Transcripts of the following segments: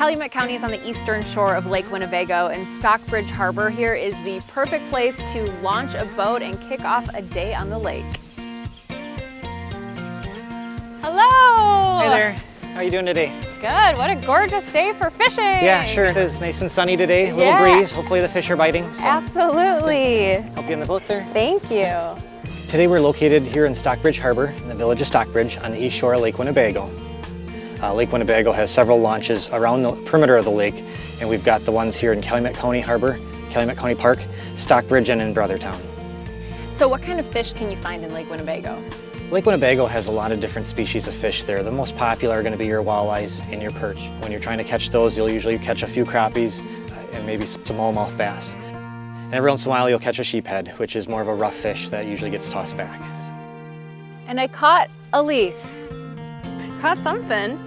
Calumet County is on the eastern shore of Lake Winnebago, and Stockbridge Harbor here is the perfect place to launch a boat and kick off a day on the lake. Hello! Hey there, how are you doing today? Good, what a gorgeous day for fishing! Yeah, sure it is. Nice and sunny today, a little breeze. Hopefully the fish are biting. So. Absolutely. Help you in the boat there. Thank you. Today we're located here in Stockbridge Harbor, in the village of Stockbridge, on the east shore of Lake Winnebago. Lake Winnebago has several launches around the perimeter of the lake, and we've got the ones here in Calumet County Harbor, Calumet County Park, Stockbridge, and in Brothertown. So what kind of fish can you find in Lake Winnebago? Lake Winnebago has a lot of different species of fish there. The most popular are going to be your walleyes and your perch. When you're trying to catch those, you'll usually catch a few crappies and maybe some smallmouth bass. And every once in a while you'll catch a sheephead, which is more of a rough fish that usually gets tossed back. And I caught a leaf. Caught something.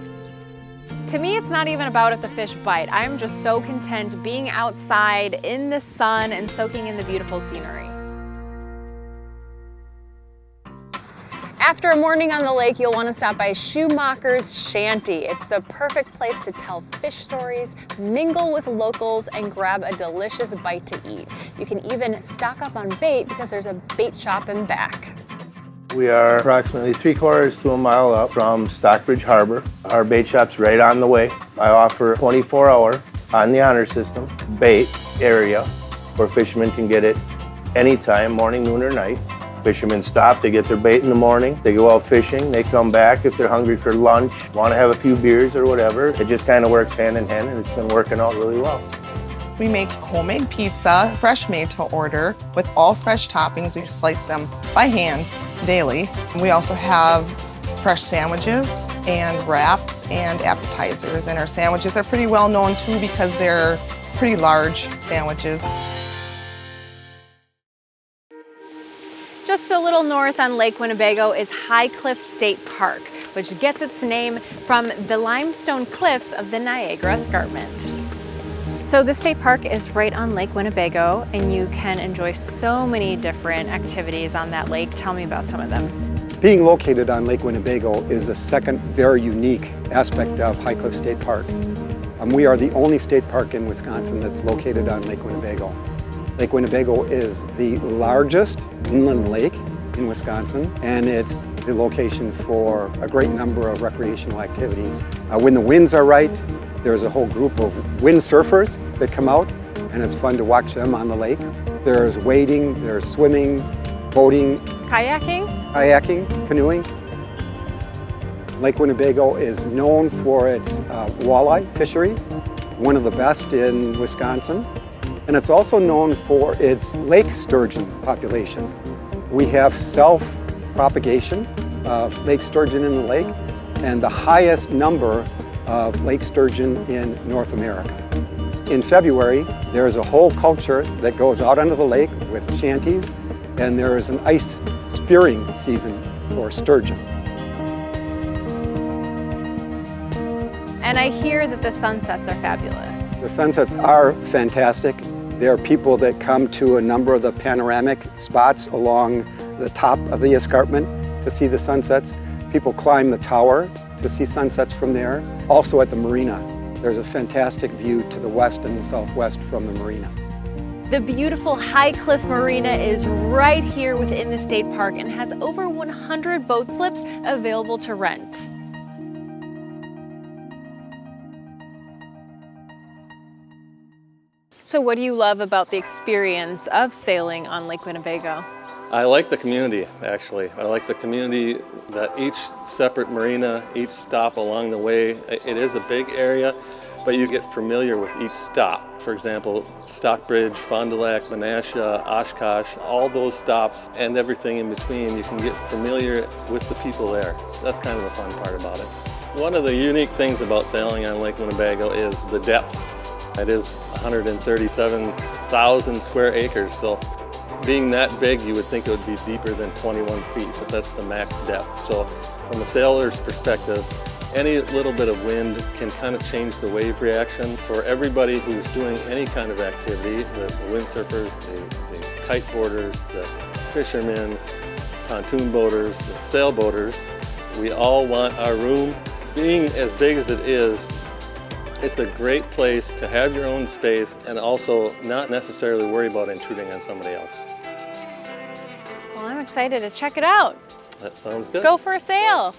To me, it's not even about if the fish bite. I'm just so content being outside in the sun and soaking in the beautiful scenery. After a morning on the lake, you'll want to stop by Schumacher's Shanty. It's the perfect place to tell fish stories, mingle with locals, and grab a delicious bite to eat. You can even stock up on bait because there's a bait shop in back. We are approximately 3/4 to a mile up from Stockbridge Harbor. Our bait shop's right on the way. I offer 24-hour on the honor system bait area where fishermen can get it anytime, morning, noon, or night. Fishermen stop, they get their bait in the morning, they go out fishing, they come back if they're hungry for lunch, want to have a few beers or whatever. It just kind of works hand in hand, and it's been working out really well. We make homemade pizza, fresh made to order, with all fresh toppings. We slice them by hand daily. We also have fresh sandwiches and wraps and appetizers. And our sandwiches are pretty well known too because they're pretty large sandwiches. Just a little north on Lake Winnebago is High Cliff State Park, which gets its name from the limestone cliffs of the Niagara Escarpment. So the state park is right on Lake Winnebago, and you can enjoy so many different activities on that lake. Tell me about some of them. Being located on Lake Winnebago is a second very unique aspect of High Cliff State Park. We are the only state park in Wisconsin that's located on Lake Winnebago. Lake Winnebago is the largest inland lake in Wisconsin, and it's the location for a great number of recreational activities. When the winds are right, there's a whole group of windsurfers that come out, and it's fun to watch them on the lake. There's wading, there's swimming, boating, kayaking, canoeing. Lake Winnebago is known for its walleye fishery, one of the best in Wisconsin. And it's also known for its lake sturgeon population. We have self-propagation of lake sturgeon in the lake, and the highest number of lake sturgeon in North America. In February, there is a whole culture that goes out onto the lake with shanties, and there is an ice spearing season for sturgeon. And I hear that the sunsets are fabulous. The sunsets are fantastic. There are people that come to a number of the panoramic spots along the top of the escarpment to see the sunsets. People climb the tower to see sunsets from there. Also at the marina, there's a fantastic view to the west and the southwest from the marina. The beautiful High Cliff Marina is right here within the state park and has over 100 boat slips available to rent. So what do you love about the experience of sailing on Lake Winnebago? I like the community, actually. I like the community that each separate marina, each stop along the way, it is a big area, but you get familiar with each stop. For example, Stockbridge, Fond du Lac, Menasha, Oshkosh, all those stops and everything in between, you can get familiar with the people there. So that's kind of the fun part about it. One of the unique things about sailing on Lake Winnebago is the depth. It is 137,000 square acres, so being that big, you would think it would be deeper than 21 feet, but that's the max depth. So from a sailor's perspective, any little bit of wind can kind of change the wave reaction. For everybody who's doing any kind of activity, the windsurfers, the kiteboarders, the fishermen, pontoon boaters, the sailboaters, we all want our room. Being as big as it is, It's a great place to have your own space and also not necessarily worry about intruding on somebody else. Well, I'm excited to check it out. That sounds good. Let's go for a sail.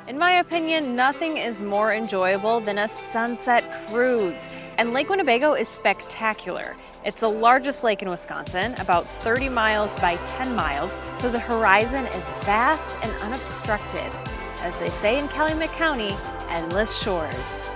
In my opinion, nothing is more enjoyable than a sunset cruise. And Lake Winnebago is spectacular. It's the largest lake in Wisconsin, about 30 miles by 10 miles, so the horizon is vast and unobstructed. As they say in Calumet County, endless shores.